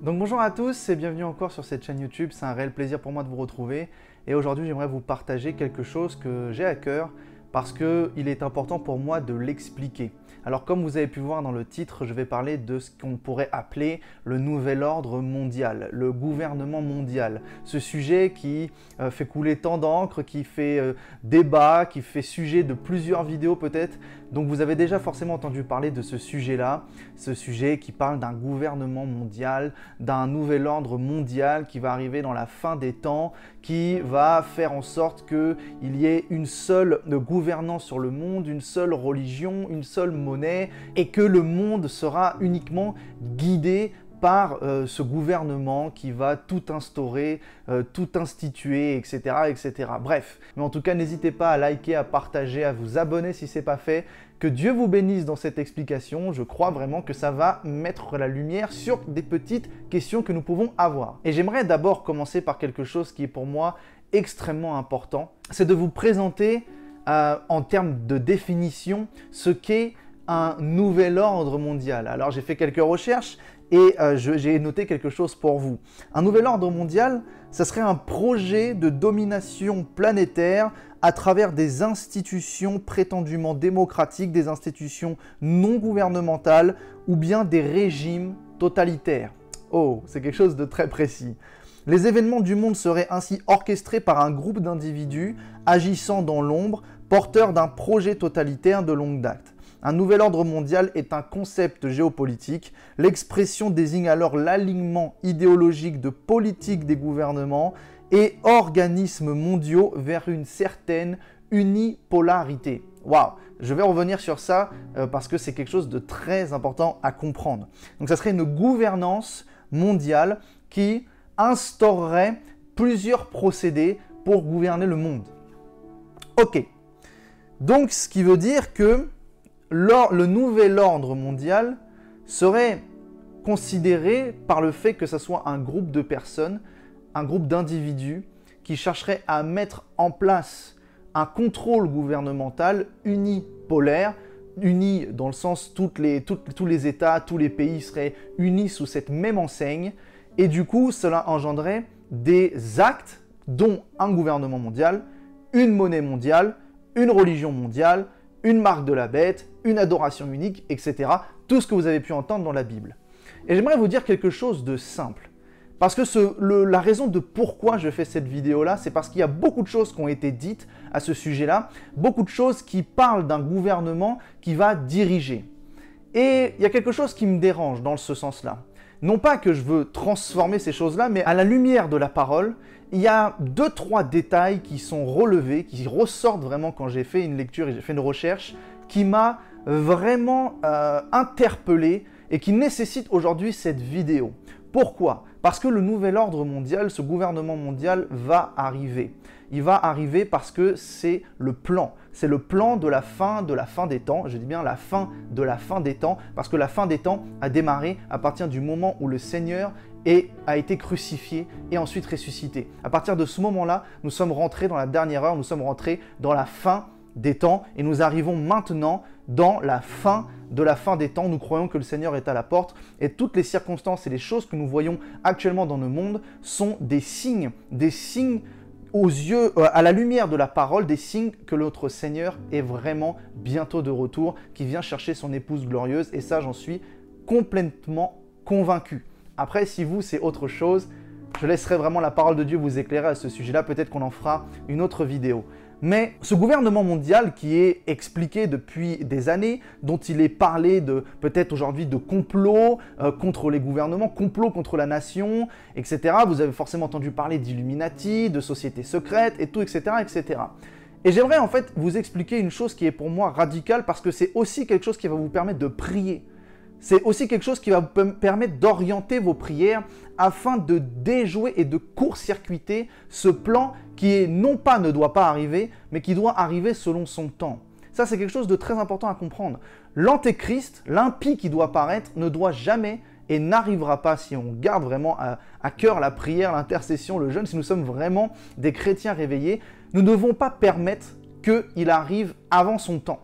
Donc bonjour à tous et bienvenue encore sur cette chaîne YouTube, c'est un réel plaisir pour moi de vous retrouver et aujourd'hui j'aimerais vous partager quelque chose que j'ai à cœur parce qu'il est important pour moi de l'expliquer. Alors comme vous avez pu voir dans le titre, je vais parler de ce qu'on pourrait appeler le nouvel ordre mondial, le gouvernement mondial. Ce sujet qui fait couler tant d'encre, qui fait débat, qui fait sujet de plusieurs vidéos peut-être. Donc vous avez déjà forcément entendu parler de ce sujet-là, ce sujet qui parle d'un gouvernement mondial, d'un nouvel ordre mondial qui va arriver dans la fin des temps, qui va faire en sorte qu'il y ait une seule gouvernance sur le monde, une seule religion, une seule monnaie, et que le monde sera uniquement guidé par ce gouvernement qui va tout instaurer, tout instituer, etc., etc. Bref, mais en tout cas, n'hésitez pas à liker, à partager, à vous abonner si ce n'est pas fait. Que Dieu vous bénisse dans cette explication. Je crois vraiment que ça va mettre la lumière sur des petites questions que nous pouvons avoir. Et j'aimerais d'abord commencer par quelque chose qui est pour moi extrêmement important. C'est de vous présenter en termes de définition ce qu'est un nouvel ordre mondial. Alors j'ai fait quelques recherches et j'ai noté quelque chose pour vous. Un nouvel ordre mondial, ça serait un projet de domination planétaire à travers des institutions prétendument démocratiques, des institutions non gouvernementales ou bien des régimes totalitaires. Oh, c'est quelque chose de très précis. Les événements du monde seraient ainsi orchestrés par un groupe d'individus agissant dans l'ombre, porteurs d'un projet totalitaire de longue date. Un nouvel ordre mondial est un concept géopolitique. L'expression désigne alors l'alignement idéologique de politique des gouvernements et organismes mondiaux vers une certaine unipolarité. Waouh! Je vais revenir sur ça parce que c'est quelque chose de très important à comprendre. Donc ça serait une gouvernance mondiale qui instaurerait plusieurs procédés pour gouverner le monde. Ok. Donc ce qui veut dire que le nouvel ordre mondial serait considéré par le fait que ce soit un groupe de personnes, un groupe d'individus qui chercheraient à mettre en place un contrôle gouvernemental unipolaire, uni dans le sens tous les États, tous les pays seraient unis sous cette même enseigne et du coup cela engendrerait des actes dont un gouvernement mondial, une monnaie mondiale, une religion mondiale, une marque de la bête, une adoration unique, etc. Tout ce que vous avez pu entendre dans la Bible. Et j'aimerais vous dire quelque chose de simple. Parce que la raison de pourquoi je fais cette vidéo-là, c'est parce qu'il y a beaucoup de choses qui ont été dites à ce sujet-là, beaucoup de choses qui parlent d'un gouvernement qui va diriger. Et il y a quelque chose qui me dérange dans ce sens-là. Non pas que je veux transformer ces choses-là, mais à la lumière de la parole, il y a 2-3 détails qui sont relevés, qui ressortent vraiment quand j'ai fait une lecture et j'ai fait une recherche, qui m'a vraiment interpellé et qui nécessite aujourd'hui cette vidéo. Pourquoi? Parce que le nouvel ordre mondial, ce gouvernement mondial va arriver. Il va arriver parce que c'est le plan. C'est le plan de la fin des temps. Je dis bien la fin de la fin des temps parce que la fin des temps a démarré à partir du moment où le Seigneur a été crucifié et ensuite ressuscité. À partir de ce moment-là, nous sommes rentrés dans la dernière heure, nous sommes rentrés dans la fin des temps et nous arrivons maintenant dans la fin des temps. Nous croyons que le Seigneur est à la porte et toutes les circonstances et les choses que nous voyons actuellement dans le monde sont des signes aux yeux, à la lumière de la parole, des signes que notre Seigneur est vraiment bientôt de retour, qui vient chercher son épouse glorieuse et ça j'en suis complètement convaincu. Après si vous c'est autre chose, je laisserai vraiment la parole de Dieu vous éclairer à ce sujet-là, peut-être qu'on en fera une autre vidéo. Mais ce gouvernement mondial qui est expliqué depuis des années, dont il est parlé peut-être aujourd'hui de complot contre les gouvernements, complot contre la nation, etc. Vous avez forcément entendu parler d'Illuminati, de sociétés secrètes et tout, etc., etc. Et j'aimerais en fait vous expliquer une chose qui est pour moi radicale parce que c'est aussi quelque chose qui va vous permettre de prier. C'est aussi quelque chose qui va vous permettre d'orienter vos prières afin de déjouer et de court-circuiter ce plan qui non pas ne doit pas arriver, mais qui doit arriver selon son temps. Ça, c'est quelque chose de très important à comprendre. L'antéchrist, l'impie qui doit paraître, ne doit jamais et n'arrivera pas si on garde vraiment à cœur la prière, l'intercession, le jeûne, si nous sommes vraiment des chrétiens réveillés, nous ne devons pas permettre qu'il arrive avant son temps.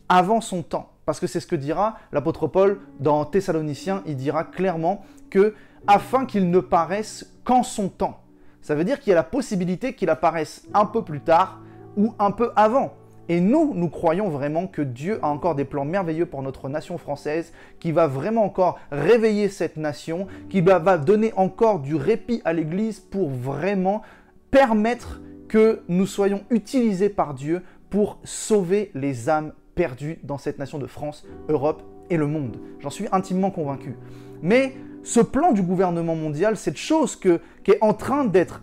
Avant son temps. Parce que c'est ce que dira l'apôtre Paul dans Thessaloniciens, il dira clairement que afin qu'il ne paraisse qu'en son temps. Ça veut dire qu'il y a la possibilité qu'il apparaisse un peu plus tard ou un peu avant. Et nous croyons vraiment que Dieu a encore des plans merveilleux pour notre nation française, qui va vraiment encore réveiller cette nation, qui va donner encore du répit à l'Église pour vraiment permettre que nous soyons utilisés par Dieu pour sauver les âmes perdues dans cette nation de France, Europe et le monde. J'en suis intimement convaincu. Mais ce plan du gouvernement mondial, cette chose qui est en train d'être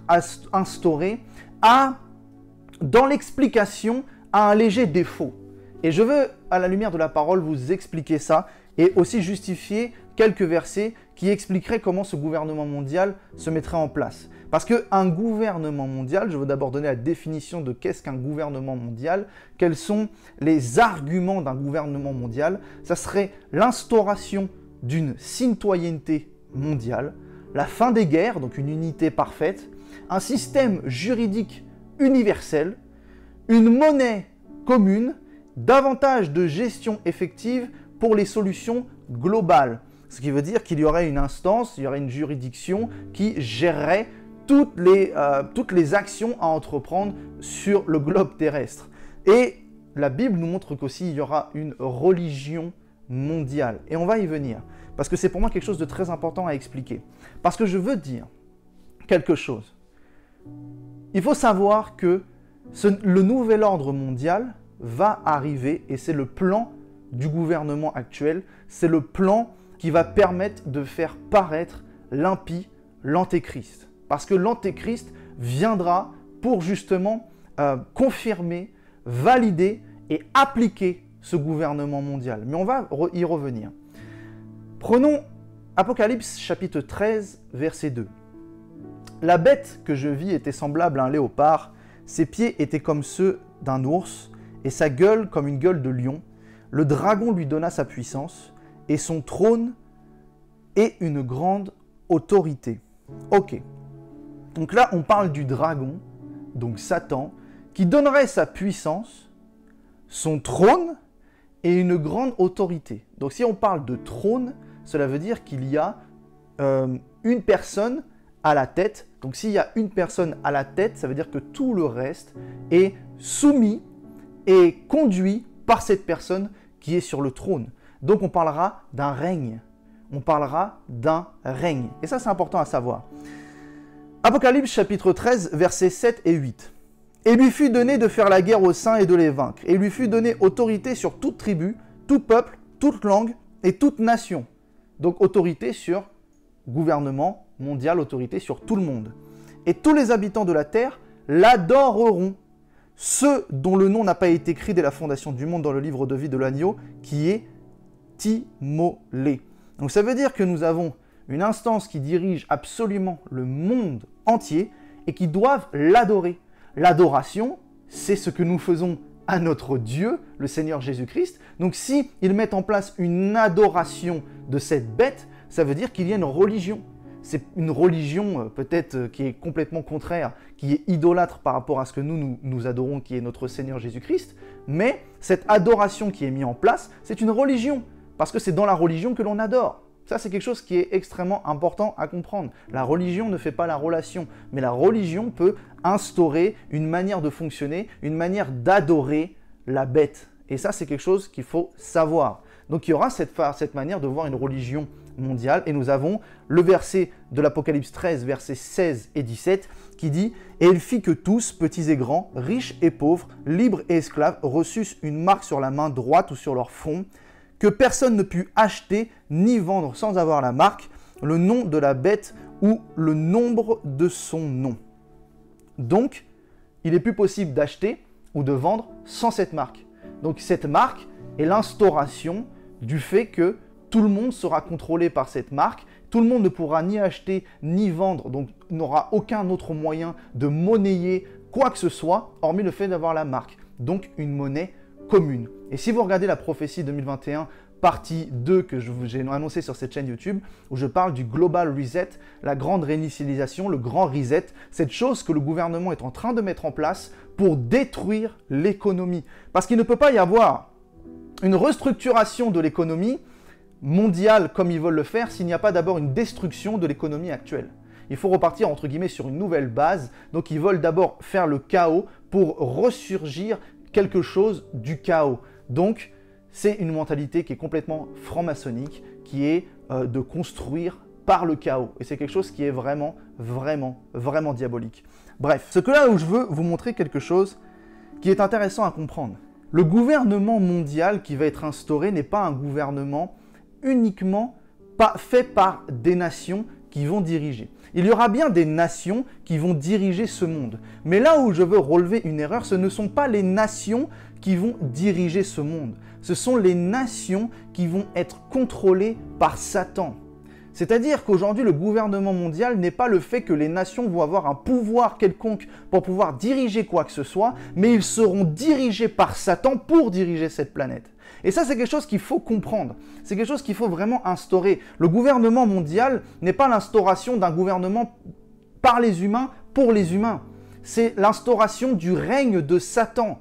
instaurée, dans l'explication, a un léger défaut. Et je veux, à la lumière de la parole, vous expliquer ça et aussi justifier quelques versets qui expliqueraient comment ce gouvernement mondial se mettrait en place. Parce qu'un gouvernement mondial, je veux d'abord donner la définition de qu'est-ce qu'un gouvernement mondial, quels sont les arguments d'un gouvernement mondial. Ça serait l'instauration d'une citoyenneté mondiale, la fin des guerres, donc une unité parfaite, un système juridique universel, une monnaie commune, davantage de gestion effective pour les solutions globales. Ce qui veut dire qu'il y aurait une instance, il y aurait une juridiction qui gérerait toutes les actions à entreprendre sur le globe terrestre. Et la Bible nous montre qu'aussi il y aura une religion mondiale. Et on va y venir, parce que c'est pour moi quelque chose de très important à expliquer. Parce que je veux dire quelque chose. Il faut savoir que le nouvel ordre mondial va arriver et c'est le plan du gouvernement actuel, c'est le plan qui va permettre de faire paraître l'impie, l'antéchrist. Parce que l'antéchrist viendra pour justement confirmer, valider et appliquer ce gouvernement mondial. Mais on va y revenir. Prenons Apocalypse chapitre 13, verset 2. La bête que je vis était semblable à un léopard, ses pieds étaient comme ceux d'un ours, et sa gueule comme une gueule de lion. Le dragon lui donna sa puissance, et son trône et une grande autorité. Ok. Donc là, on parle du dragon, donc Satan, qui donnerait sa puissance, son trône et une grande autorité. Donc si on parle de trône, cela veut dire qu'il y a une personne à la tête. Donc s'il y a une personne à la tête, ça veut dire que tout le reste est soumis et conduit par cette personne qui est sur le trône. Donc on parlera d'un règne. On parlera d'un règne. Et ça, c'est important à savoir. Apocalypse chapitre 13, versets 7 et 8. « Et lui fut donné de faire la guerre aux saints et de les vaincre. Et lui fut donné autorité sur toute tribu, tout peuple, toute langue et toute nation. » Donc autorité sur gouvernement mondial, autorité sur tout le monde. « Et tous les habitants de la terre l'adoreront, ceux dont le nom n'a pas été écrit dès la fondation du monde dans le livre de vie de l'agneau, qui est immolé. » Donc ça veut dire que nous avons une instance qui dirige absolument le monde entier et qui doivent l'adorer. L'adoration, c'est ce que nous faisons à notre Dieu, le Seigneur Jésus-Christ. Donc si ils mettent en place une adoration de cette bête, ça veut dire qu'il y a une religion. C'est une religion peut-être qui est complètement contraire, qui est idolâtre par rapport à ce que nous adorons, qui est notre Seigneur Jésus-Christ. Mais cette adoration qui est mise en place, c'est une religion. Parce que c'est dans la religion que l'on adore. Ça, c'est quelque chose qui est extrêmement important à comprendre. La religion ne fait pas la relation, mais la religion peut instaurer une manière de fonctionner, une manière d'adorer la bête. Et ça, c'est quelque chose qu'il faut savoir. Donc, il y aura cette manière de voir une religion mondiale. Et nous avons le verset de l'Apocalypse 13, versets 16 et 17, qui dit « Et il fit que tous, petits et grands, riches et pauvres, libres et esclaves, reçussent une marque sur la main droite ou sur leur front, que personne ne put acheter ni vendre sans avoir la marque, le nom de la bête ou le nombre de son nom. » Donc, il n'est plus possible d'acheter ou de vendre sans cette marque. Donc, cette marque est l'instauration du fait que tout le monde sera contrôlé par cette marque. Tout le monde ne pourra ni acheter ni vendre, donc n'aura aucun autre moyen de monnayer quoi que ce soit, hormis le fait d'avoir la marque. Donc, une monnaie commune. Et si vous regardez la prophétie 2021, partie 2 que j'ai annoncée sur cette chaîne YouTube, où je parle du Global Reset, la grande réinitialisation, le grand reset, cette chose que le gouvernement est en train de mettre en place pour détruire l'économie. Parce qu'il ne peut pas y avoir une restructuration de l'économie mondial comme ils veulent le faire s'il n'y a pas d'abord une destruction de l'économie actuelle. Il faut repartir entre guillemets sur une nouvelle base. Donc ils veulent d'abord faire le chaos pour ressurgir quelque chose du chaos. Donc c'est une mentalité qui est complètement franc-maçonnique, qui est de construire par le chaos. Et c'est quelque chose qui est vraiment, vraiment, vraiment diabolique. Bref, c'est que là où je veux vous montrer quelque chose qui est intéressant à comprendre. Le gouvernement mondial qui va être instauré n'est pas un gouvernement uniquement fait par des nations qui vont diriger. Il y aura bien des nations qui vont diriger ce monde. Mais là où je veux relever une erreur, ce ne sont pas les nations qui vont diriger ce monde. Ce sont les nations qui vont être contrôlées par Satan. C'est-à-dire qu'aujourd'hui, le gouvernement mondial n'est pas le fait que les nations vont avoir un pouvoir quelconque pour pouvoir diriger quoi que ce soit, mais ils seront dirigés par Satan pour diriger cette planète. Et ça, c'est quelque chose qu'il faut comprendre. C'est quelque chose qu'il faut vraiment instaurer. Le gouvernement mondial n'est pas l'instauration d'un gouvernement par les humains, pour les humains. C'est l'instauration du règne de Satan.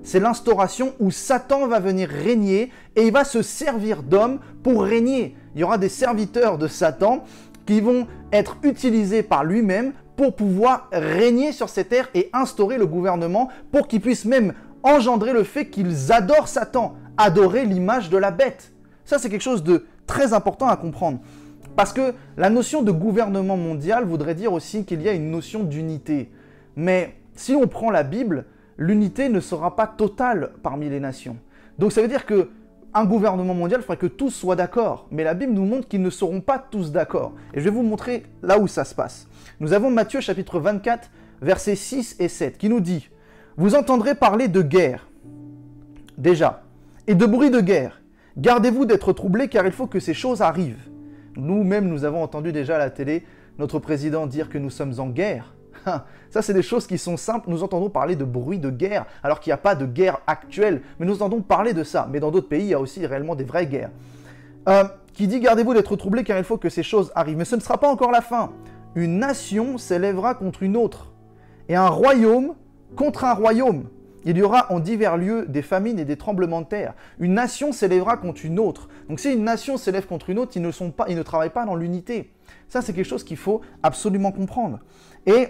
C'est l'instauration où Satan va venir régner et il va se servir d'hommes pour régner. Il y aura des serviteurs de Satan qui vont être utilisés par lui-même pour pouvoir régner sur cette terre et instaurer le gouvernement pour qu'ils puissent même engendrer le fait qu'ils adorent Satan, adorer l'image de la bête. Ça, c'est quelque chose de très important à comprendre. Parce que la notion de gouvernement mondial voudrait dire aussi qu'il y a une notion d'unité. Mais si on prend la Bible, l'unité ne sera pas totale parmi les nations. Donc ça veut dire qu'un gouvernement mondial ferait que tous soient d'accord. Mais la Bible nous montre qu'ils ne seront pas tous d'accord. Et je vais vous montrer là où ça se passe. Nous avons Matthieu chapitre 24, versets 6 et 7, qui nous dit « Vous entendrez parler de guerre, déjà, et de bruit de guerre. Gardez-vous d'être troublés car il faut que ces choses arrivent. » Nous-mêmes, nous avons entendu déjà à la télé notre président dire que nous sommes en guerre. Ça, c'est des choses qui sont simples. Nous entendons parler de bruit de guerre, alors qu'il n'y a pas de guerre actuelle. Mais nous entendons parler de ça. Mais dans d'autres pays, il y a aussi réellement des vraies guerres. Qui dit « Gardez-vous d'être troublés car il faut que ces choses arrivent. » Mais ce ne sera pas encore la fin. Une nation s'élèvera contre une autre. Et un royaume contre un royaume. Il y aura en divers lieux des famines et des tremblements de terre. Une nation s'élèvera contre une autre. Donc si une nation s'élève contre une autre, ils ne travaillent pas dans l'unité. Ça, c'est quelque chose qu'il faut absolument comprendre. Et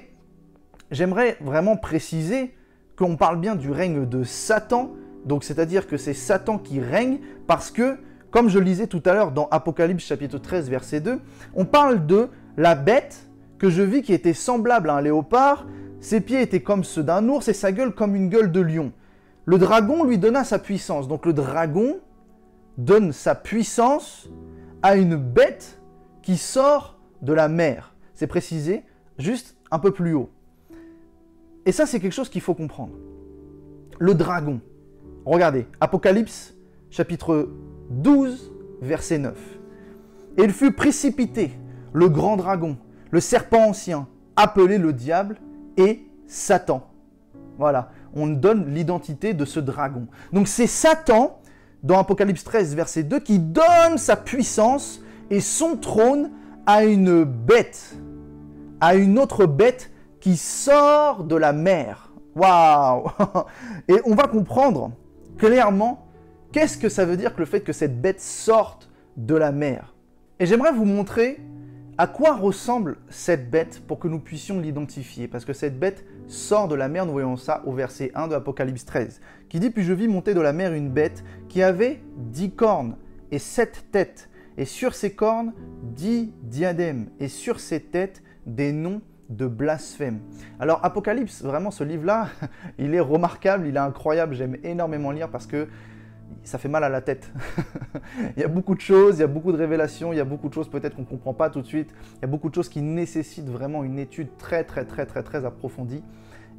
j'aimerais vraiment préciser qu'on parle bien du règne de Satan. Donc c'est-à-dire que c'est Satan qui règne parce que, comme je lisais tout à l'heure dans Apocalypse chapitre 13, verset 2, on parle de la bête que je vis qui était semblable à un léopard. Ses pieds étaient comme ceux d'un ours et sa gueule comme une gueule de lion. Le dragon lui donna sa puissance. Donc le dragon donne sa puissance à une bête qui sort de la mer. C'est précisé juste un peu plus haut. Et ça, c'est quelque chose qu'il faut comprendre. Le dragon. Regardez, Apocalypse chapitre 12, verset 9. « Et il fut précipité, le grand dragon, le serpent ancien, appelé le diable, et Satan. » Voilà, on donne l'identité de ce dragon. Donc c'est Satan, dans Apocalypse 13, verset 2, qui donne sa puissance et son trône à une bête, à une autre bête qui sort de la mer. Waouh! Et on va comprendre clairement qu'est-ce que ça veut dire que le fait que cette bête sorte de la mer. Et j'aimerais vous montrer à quoi ressemble cette bête pour que nous puissions l'identifier. Parce que cette bête sort de la mer, nous voyons ça au verset 1 de Apocalypse 13, qui dit « Puis je vis monter de la mer une bête qui avait 10 cornes et 7 têtes, et sur ses cornes 10 diadèmes, et sur ses têtes des noms de blasphème. » Alors Apocalypse, vraiment ce livre-là, il est remarquable, il est incroyable, j'aime énormément lire parce que ça fait mal à la tête. Il y a beaucoup de choses, il y a beaucoup de révélations, il y a beaucoup de choses peut-être qu'on ne comprend pas tout de suite. Il y a beaucoup de choses qui nécessitent vraiment une étude très approfondie.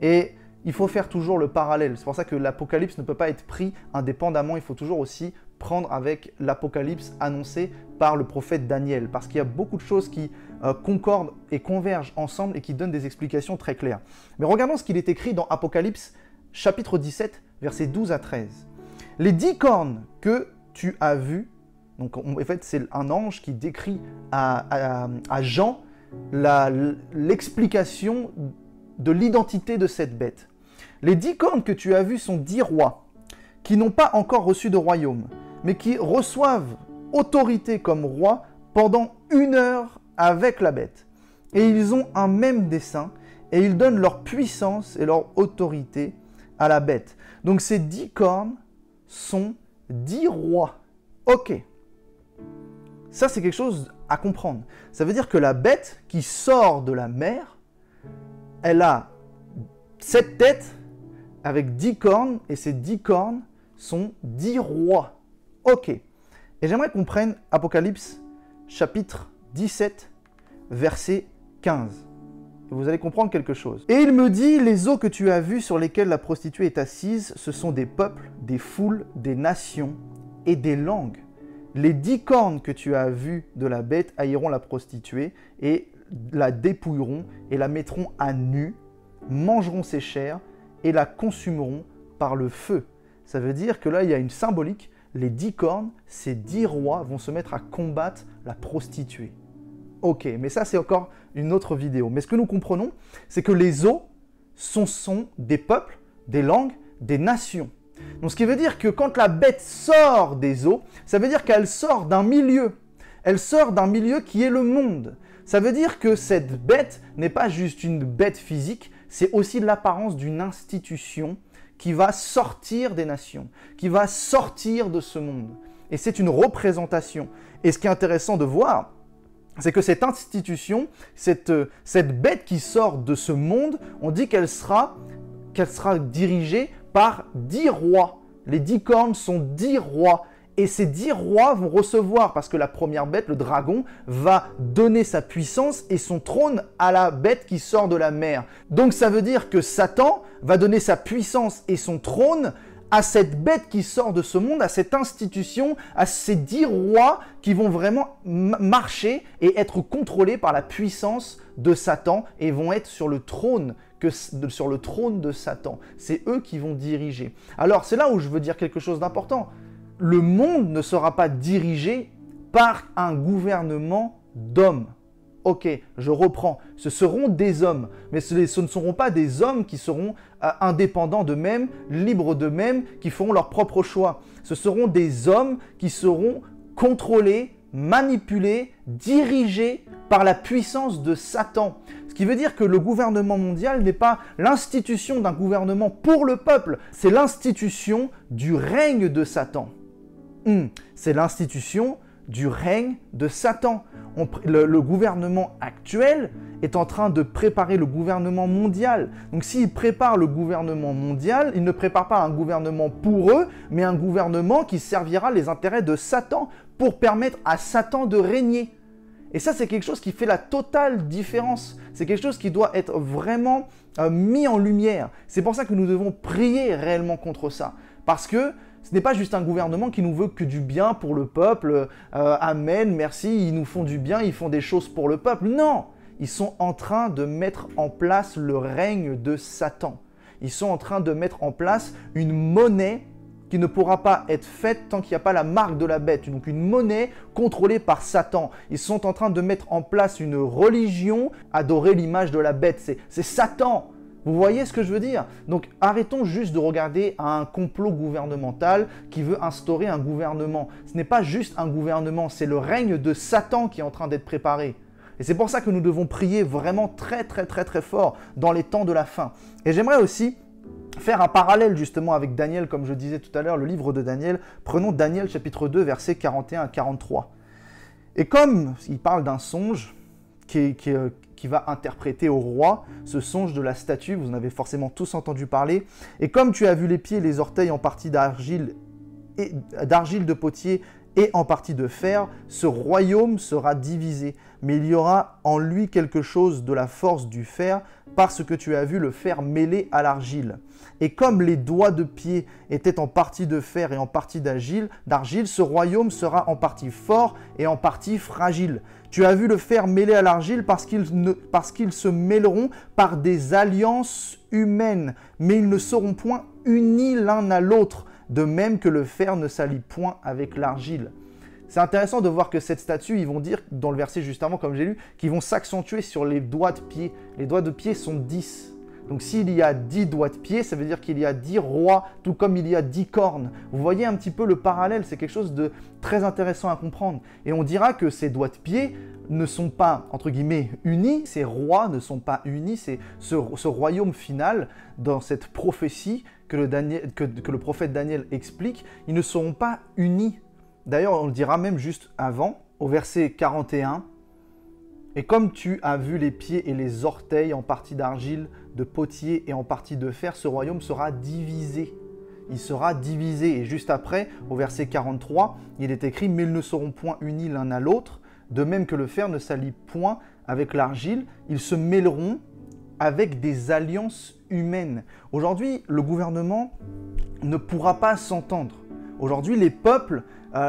Et il faut faire toujours le parallèle. C'est pour ça que l'Apocalypse ne peut pas être pris indépendamment. Il faut toujours aussi prendre avec l'Apocalypse annoncé par le prophète Daniel. Parce qu'il y a beaucoup de choses qui concordent et convergent ensemble et qui donnent des explications très claires. Mais regardons ce qu'il est écrit dans Apocalypse chapitre 17, versets 12 à 13. Les 10 cornes que tu as vues, donc en fait c'est un ange qui décrit à Jean l'explication de l'identité de cette bête. Les 10 cornes que tu as vues sont 10 rois qui n'ont pas encore reçu de royaume, mais qui reçoivent autorité comme roi pendant 1 heure avec la bête. Et ils ont un même dessein, et ils donnent leur puissance et leur autorité à la bête. Donc ces 10 cornes sont 10 rois. Ok. Ça, c'est quelque chose à comprendre. Ça veut dire que la bête qui sort de la mer, elle a 7 têtes avec 10 cornes, et ces 10 cornes sont 10 rois. Ok. Et j'aimerais qu'on prenne Apocalypse chapitre 17, verset 15. Et vous allez comprendre quelque chose. Et il me dit, les eaux que tu as vues sur lesquelles la prostituée est assise, ce sont des peuples, des foules, des nations et des langues. Les 10 cornes que tu as vues de la bête haïront la prostituée et la dépouilleront et la mettront à nu, mangeront ses chairs et la consumeront par le feu. Ça veut dire que là, il y a une symbolique. Les 10 cornes, ces 10 rois vont se mettre à combattre la prostituée. Ok, mais ça, c'est encore une autre vidéo. Mais ce que nous comprenons, c'est que les eaux sont des peuples, des langues, des nations. Donc, ce qui veut dire que quand la bête sort des eaux, ça veut dire qu'elle sort d'un milieu. Elle sort d'un milieu qui est le monde. Ça veut dire que cette bête n'est pas juste une bête physique, c'est aussi l'apparence d'une institution qui va sortir des nations, qui va sortir de ce monde. Et c'est une représentation. Et ce qui est intéressant de voir, c'est que cette institution, cette bête qui sort de ce monde, on dit qu'elle sera dirigée par 10 rois. Les 10 cornes sont 10 rois. Et ces 10 rois vont recevoir, parce que la première bête, le dragon, va donner sa puissance et son trône à la bête qui sort de la mer. Donc ça veut dire que Satan va donner sa puissance et son trône à cette bête qui sort de ce monde, à cette institution, à ces 10 rois qui vont vraiment marcher et être contrôlés par la puissance de Satan et vont être sur le trône de Satan. C'est eux qui vont diriger. Alors c'est là où je veux dire quelque chose d'important. Le monde ne sera pas dirigé par un gouvernement d'hommes. Ok, je reprends. Ce seront des hommes, mais ce ne seront pas des hommes qui seront indépendants d'eux-mêmes, libres d'eux-mêmes, qui feront leur propre choix. Ce seront des hommes qui seront contrôlés, manipulés, dirigés par la puissance de Satan. Ce qui veut dire que le gouvernement mondial n'est pas l'institution d'un gouvernement pour le peuple, c'est l'institution du règne de Satan. C'est l'institution du règne de Satan. Le gouvernement actuel est en train de préparer le gouvernement mondial. Donc s'il prépare le gouvernement mondial, il ne prépare pas un gouvernement pour eux, mais un gouvernement qui servira les intérêts de Satan pour permettre à Satan de régner. Et ça, c'est quelque chose qui fait la totale différence. C'est quelque chose qui doit être vraiment mis en lumière. C'est pour ça que nous devons prier réellement contre ça. Parce que ce n'est pas juste un gouvernement qui nous veut que du bien pour le peuple. Amen, merci, ils nous font du bien, ils font des choses pour le peuple. Non, ils sont en train de mettre en place le règne de Satan. Ils sont en train de mettre en place une monnaie qui ne pourra pas être faite tant qu'il n'y a pas la marque de la bête. Donc une monnaie contrôlée par Satan. Ils sont en train de mettre en place une religion, adorer l'image de la bête. C'est Satan. Vous voyez ce que je veux dire? Donc arrêtons juste de regarder un complot gouvernemental qui veut instaurer un gouvernement. Ce n'est pas juste un gouvernement, c'est le règne de Satan qui est en train d'être préparé. Et c'est pour ça que nous devons prier vraiment très fort dans les temps de la fin. Et j'aimerais aussi faire un parallèle justement avec Daniel, comme je disais tout à l'heure, le livre de Daniel. Prenons Daniel chapitre 2, versets 41 à 43. Et comme il parle d'un songe qui va interpréter au roi ce songe de la statue, vous en avez forcément tous entendu parler. Et comme tu as vu les pieds et les orteils en partie d'argile de potier et en partie de fer, ce royaume sera divisé. Mais il y aura en lui quelque chose de la force du fer, parce que tu as vu le fer mêlé à l'argile. Et comme les doigts de pied étaient en partie de fer et en partie d'argile, ce royaume sera en partie fort et en partie fragile. Tu as vu le fer mêlé à l'argile parce qu'ils se mêleront par des alliances humaines, mais ils ne seront point unis l'un à l'autre, de même que le fer ne s'allie point avec l'argile. C'est intéressant de voir que cette statue, ils vont dire, dans le verset juste avant, comme j'ai lu, qu'ils vont s'accentuer sur les doigts de pied. Les doigts de pied sont 10. Donc s'il y a 10 doigts de pied, ça veut dire qu'il y a 10 rois, tout comme il y a 10 cornes. Vous voyez un petit peu le parallèle, c'est quelque chose de très intéressant à comprendre. Et on dira que ces doigts de pied ne sont pas, entre guillemets, unis, ces rois ne sont pas unis, c'est ce royaume final, dans cette prophétie que le prophète Daniel explique, ils ne seront pas unis. D'ailleurs, on le dira même juste avant, au verset 41, « Et comme tu as vu les pieds et les orteils en partie d'argile, de potier et en partie de fer, ce royaume sera divisé. » Il sera divisé. Et juste après, au verset 43, il est écrit « Mais ils ne seront point unis l'un à l'autre, de même que le fer ne s'allie point avec l'argile, ils se mêleront avec des alliances humaines. » Aujourd'hui, le gouvernement ne pourra pas s'entendre. Aujourd'hui, les peuples,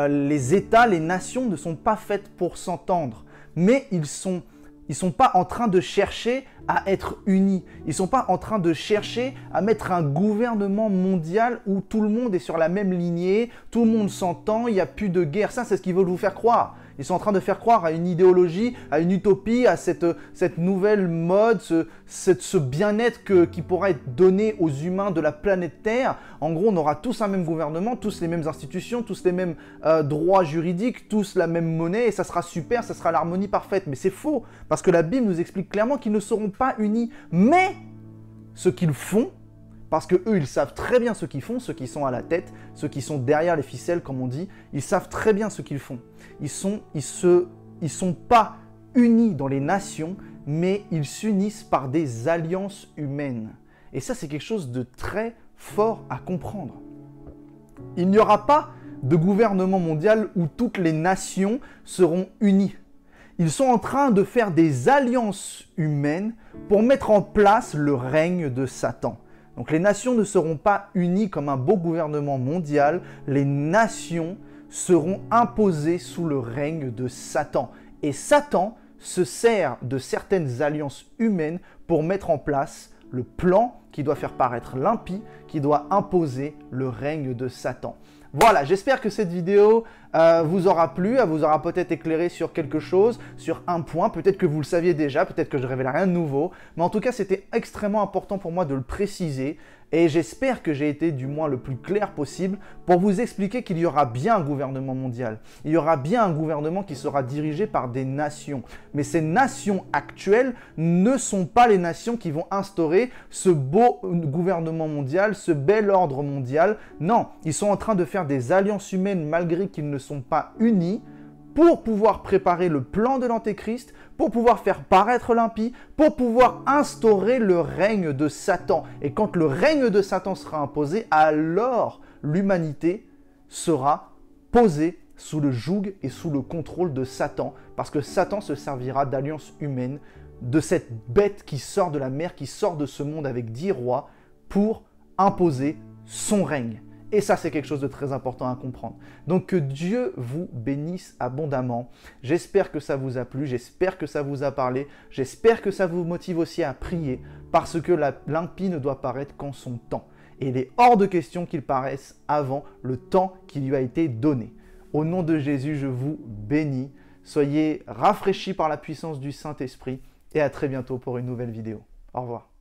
les États, les nations ne sont pas faites pour s'entendre. Mais ils sont pas en train de chercher à être unis. Ils ne sont pas en train de chercher à mettre un gouvernement mondial où tout le monde est sur la même lignée, tout le monde s'entend, il n'y a plus de guerre. Ça, c'est ce qu'ils veulent vous faire croire. Ils sont en train de faire croire à une idéologie, à une utopie, à cette nouvelle mode, ce bien-être qui pourra être donné aux humains de la planète Terre. En gros, on aura tous un même gouvernement, tous les mêmes institutions, tous les mêmes droits juridiques, tous la même monnaie, et ça sera super, ça sera l'harmonie parfaite. Mais c'est faux, parce que la Bible nous explique clairement qu'ils ne seront pas unis. Mais ce qu'ils font, parce qu'eux, ils savent très bien ce qu'ils font, ceux qui sont à la tête, ceux qui sont derrière les ficelles, comme on dit, ils savent très bien ce qu'ils font. Ils sont pas unis dans les nations, mais ils s'unissent par des alliances humaines. Et ça, c'est quelque chose de très fort à comprendre. Il n'y aura pas de gouvernement mondial où toutes les nations seront unies. Ils sont en train de faire des alliances humaines pour mettre en place le règne de Satan. Donc les nations ne seront pas unies comme un beau gouvernement mondial, les nations seront imposées sous le règne de Satan. Et Satan se sert de certaines alliances humaines pour mettre en place le plan qui doit faire paraître l'impie, qui doit imposer le règne de Satan. Voilà, j'espère que cette vidéo vous aura plu, elle vous aura peut-être éclairé sur quelque chose, sur un point, peut-être que vous le saviez déjà, peut-être que je ne révèle rien de nouveau, mais en tout cas c'était extrêmement important pour moi de le préciser et j'espère que j'ai été du moins le plus clair possible pour vous expliquer qu'il y aura bien un gouvernement mondial, il y aura bien un gouvernement qui sera dirigé par des nations, mais ces nations actuelles ne sont pas les nations qui vont instaurer ce beau gouvernement mondial, ce bel ordre mondial, non, ils sont en train de faire des alliances humaines malgré qu'ils ne sont pas unis pour pouvoir préparer le plan de l'Antéchrist, pour pouvoir faire paraître l'impie, pour pouvoir instaurer le règne de Satan. Et quand le règne de Satan sera imposé, alors l'humanité sera posée sous le joug et sous le contrôle de Satan, parce que Satan se servira d'alliance humaine, de cette bête qui sort de la mer, qui sort de ce monde avec 10 rois, pour imposer son règne. Et ça, c'est quelque chose de très important à comprendre. Donc, que Dieu vous bénisse abondamment. J'espère que ça vous a plu, j'espère que ça vous a parlé, j'espère que ça vous motive aussi à prier, parce que l'impie ne doit paraître qu'en son temps. Et il est hors de question qu'il paraisse avant le temps qui lui a été donné. Au nom de Jésus, je vous bénis. Soyez rafraîchis par la puissance du Saint-Esprit et à très bientôt pour une nouvelle vidéo. Au revoir.